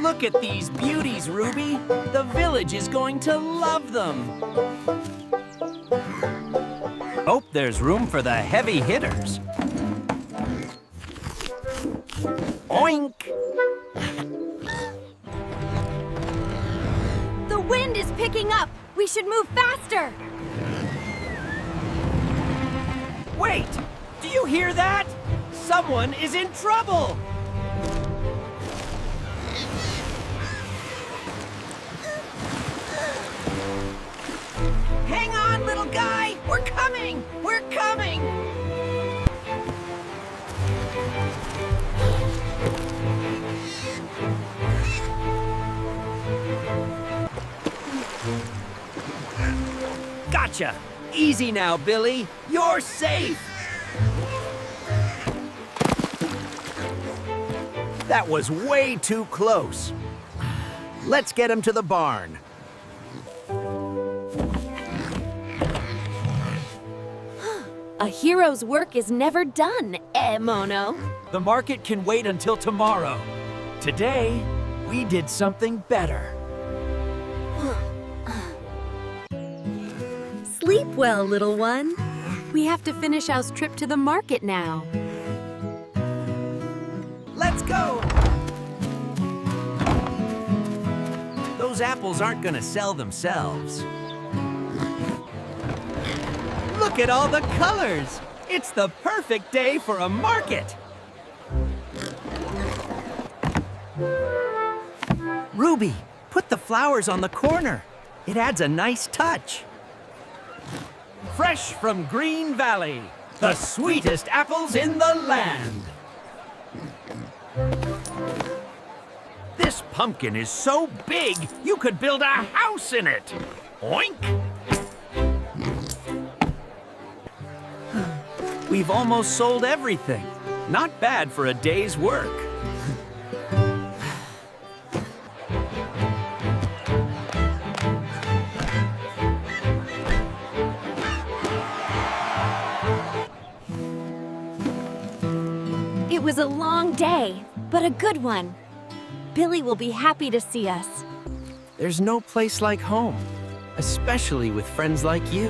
Look at these beauties, Ruby. The village is going to love them. Hope there's room for the heavy hitters. Oink! The wind is picking up. We should move faster. Wait! Do you hear that? Someone is in trouble! Hang on, little guy! We're coming! We're coming! Gotcha! Easy now, Billy. You're safe! That was way too close. Let's get him to the barn. A hero's work is never done, Mono. The market can wait until tomorrow. Today, we did something better. Sleep well, little one. We have to finish our trip to the market now. Let's go! Those apples aren't gonna sell themselves. Look at all the colors! It's the perfect day for a market! Ruby, put the flowers on the corner. It adds a nice touch. Fresh from Green Valley, the sweetest apples in the land. This pumpkin is so big, you could build a house in it. Oink! We've almost sold everything. Not bad for a day's work. It was a long day, but a good one. Billy will be happy to see us. There's no place like home, especially with friends like you.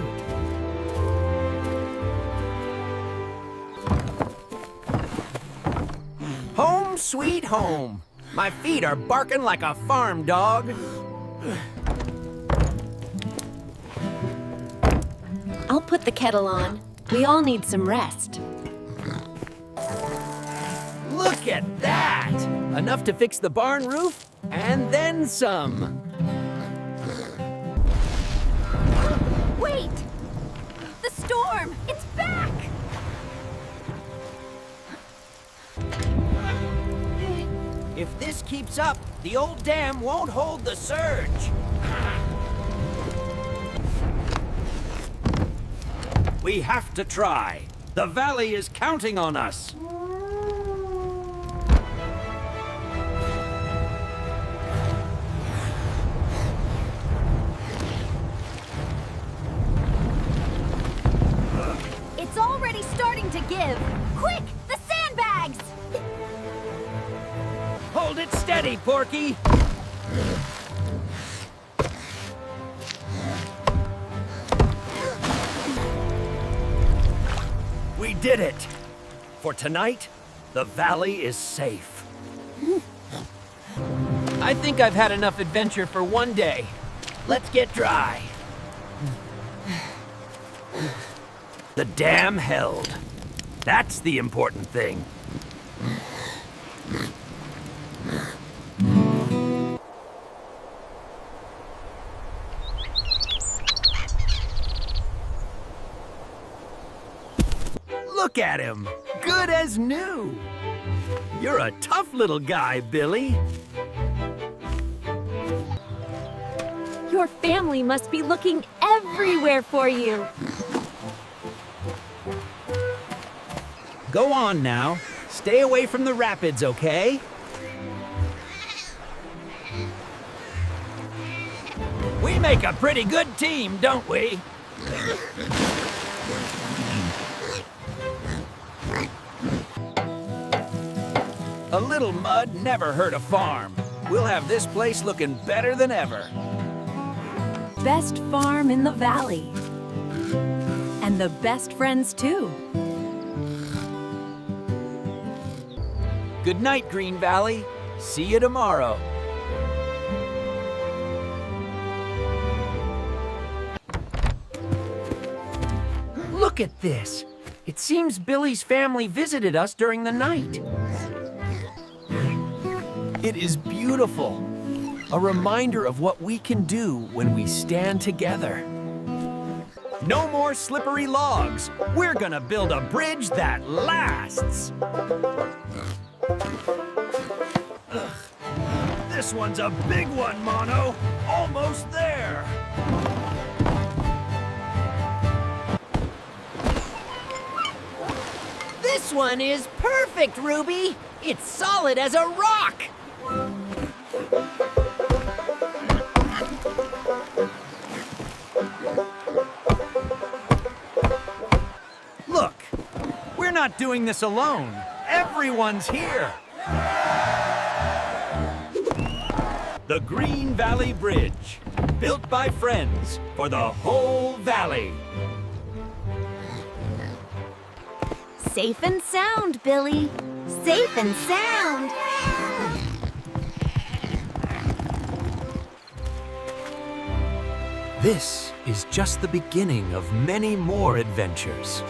Home sweet home. My feet are barking like a farm dog. I'll put the kettle on. We all need some rest. Look at that! Enough to fix the barn roof, and then some. Wait! The storm! It's back! If this keeps up, the old dam won't hold the surge. We have to try. The valley is counting on us. It's already starting to give. Quick, the sandbags! Hold it steady, Porky. We did it. For tonight, the valley is safe. I think I've had enough adventure for one day. Let's get dry. The dam held. That's the important thing. Look at him, good as new. You're a tough little guy, Billy. Your family must be looking everywhere for you. Go on now. Stay away from the rapids, okay? We make a pretty good team, don't we? A little mud never hurt a farm. We'll have this place looking better than ever. Best farm in the valley. And the best friends, too. Good night, Green Valley. See you tomorrow. Look at this. It seems Billy's family visited us during the night. It is beautiful. A reminder of what we can do when we stand together. No more slippery logs. We're gonna build a bridge that lasts. Ugh. This one's a big one, Mono. Almost there. This one is perfect, Ruby. It's solid as a rock. Look, we're not doing this alone. Everyone's here. The Green Valley Bridge, built by friends for the whole valley. Safe and sound, Billy. Safe and sound. This is just the beginning of many more adventures.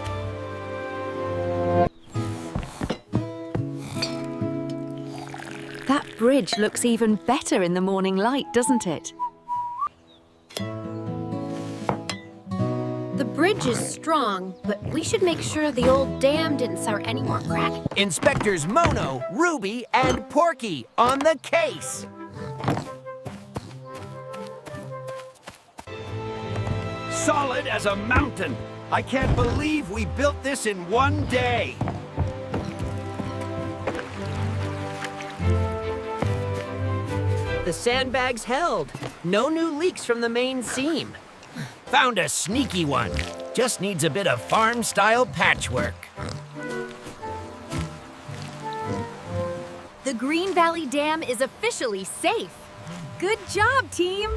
That bridge looks even better in the morning light, doesn't it? The bridge is strong, but we should make sure the old dam didn't start any more crack. Inspectors Mono, Ruby, and Porky on the case. Solid as a mountain. I can't believe we built this in one day. The sandbags held. No new leaks from the main seam. Found a sneaky one. Just needs a bit of farm-style patchwork. The Green Valley Dam is officially safe. Good job, team!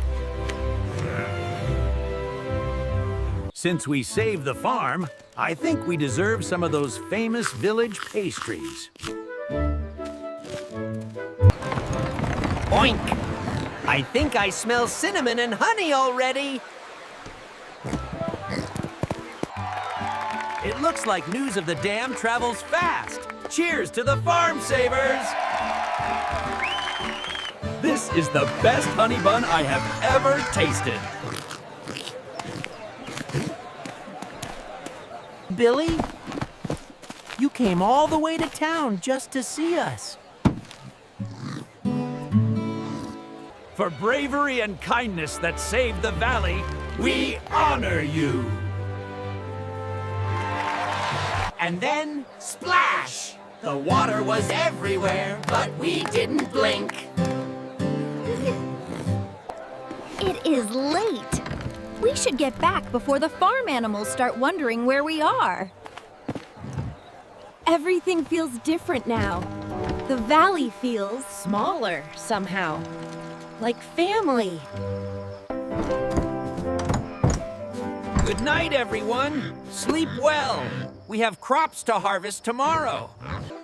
Since we saved the farm, I think we deserve some of those famous village pastries. Oink! I think I smell cinnamon and honey already. It looks like news of the dam travels fast. Cheers to the farm savers! This is the best honey bun I have ever tasted. Billy, you came all the way to town just to see us. For bravery and kindness that saved the valley, we honor you. And then, splash! The water was everywhere, but we didn't blink. It is late. We should get back before the farm animals start wondering where we are. Everything feels different now. The valley feels Smaller, somehow. Like family. Good night, everyone. Sleep well. We have crops to harvest tomorrow.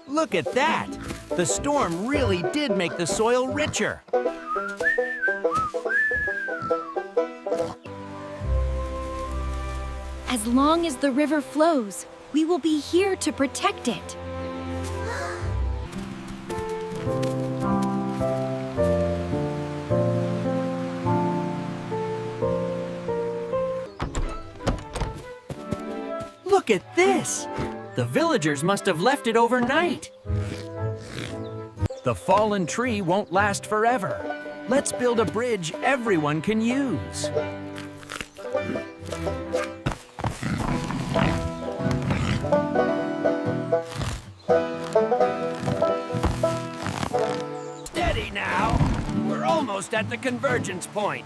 Look at that. The storm really did make the soil richer. As long as the river flows, we will be here to protect it. Look at this. The villagers must have left it overnight. The fallen tree won't last forever. Let's build a bridge everyone can use. Steady now. We're almost at the convergence point.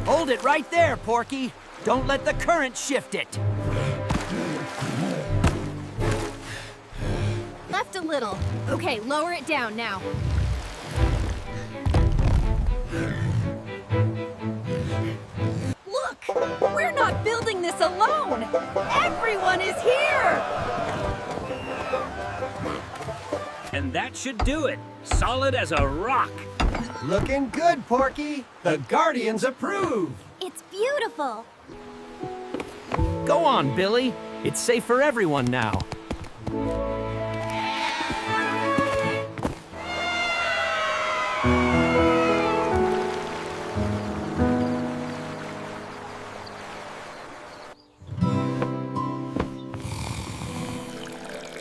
Hold it right there, Porky. Don't let the current shift it. little. Okay, lower it down now. Look! We're not building this alone! Everyone is here! And that should do it. Solid as a rock. Looking good, Porky. The Guardians approve. It's beautiful. Go on, Billy. It's safe for everyone now.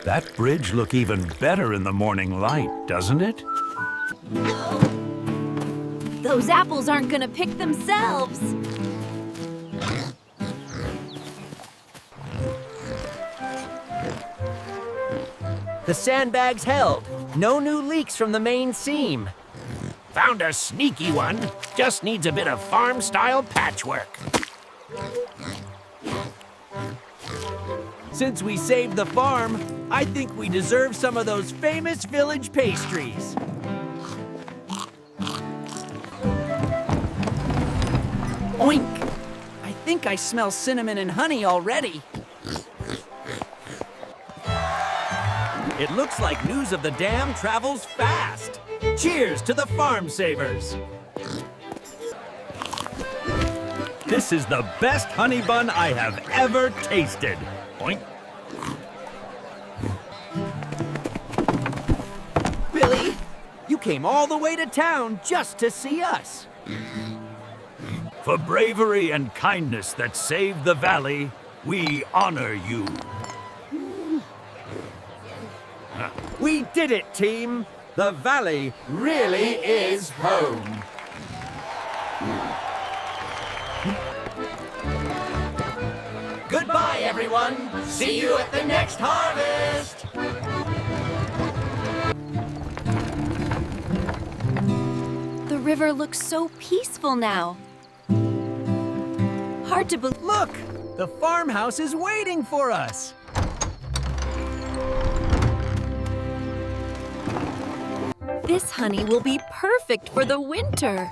That bridge look even better in the morning light, doesn't it? Those apples aren't gonna pick themselves. The sandbags held. No new leaks from the main seam. Found a sneaky one. Just needs a bit of farm-style patchwork. Since we saved the farm, I think we deserve some of those famous village pastries. Oink! I think I smell cinnamon and honey already. It looks like news of the dam travels fast. Cheers to the farm savers. This is the best honey bun I have ever tasted. Oink. Billy, you came all the way to town just to see us. For bravery and kindness that saved the valley, we honor you. We did it, team. The valley Really is home. Goodbye, everyone. See you at the next harvest. The river looks so peaceful now. Hard to believe. Look, the farmhouse is waiting for us. This honey will be perfect for the winter.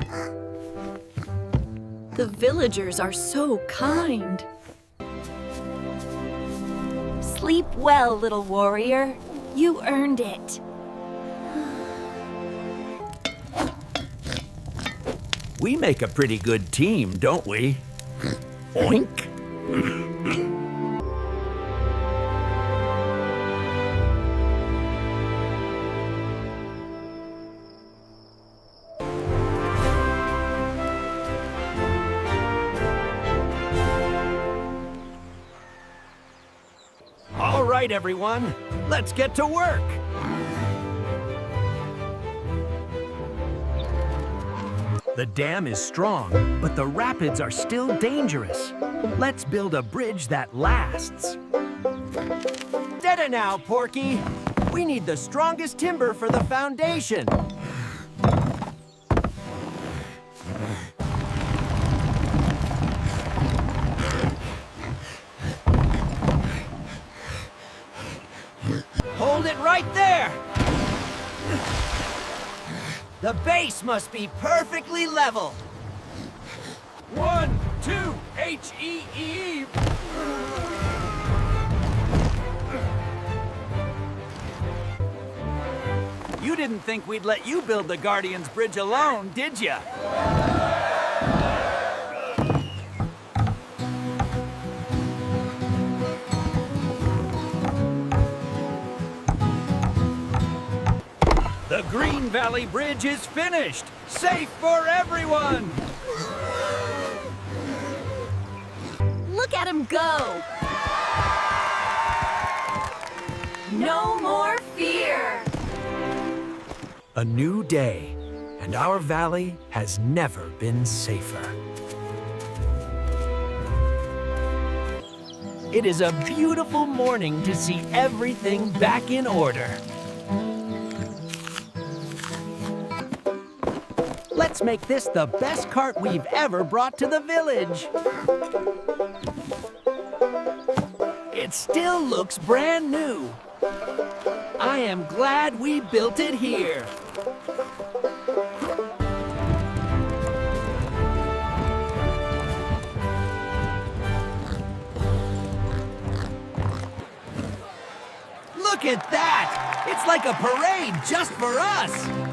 The villagers are so kind. Sleep well, little warrior. You earned it. We make a pretty good team, don't we? Oink. All right, everyone, let's get to work. The dam is strong, but the rapids are still dangerous. Let's build a bridge that lasts. Steady now, Porky. We need the strongest timber for the foundation. Hold it right there. The base must be perfectly level. 1, 2, H-E-E. You didn't think we'd let you build the Guardian's Bridge alone, did ya? The Green Valley Bridge is finished. Safe for everyone. Look at him go. No more fear. A new day, and our valley has never been safer. It is a beautiful morning to see everything back in order. Let's make this the best cart we've ever brought to the village. It still looks brand new. I am glad we built it here. Look at that! It's like a parade just for us!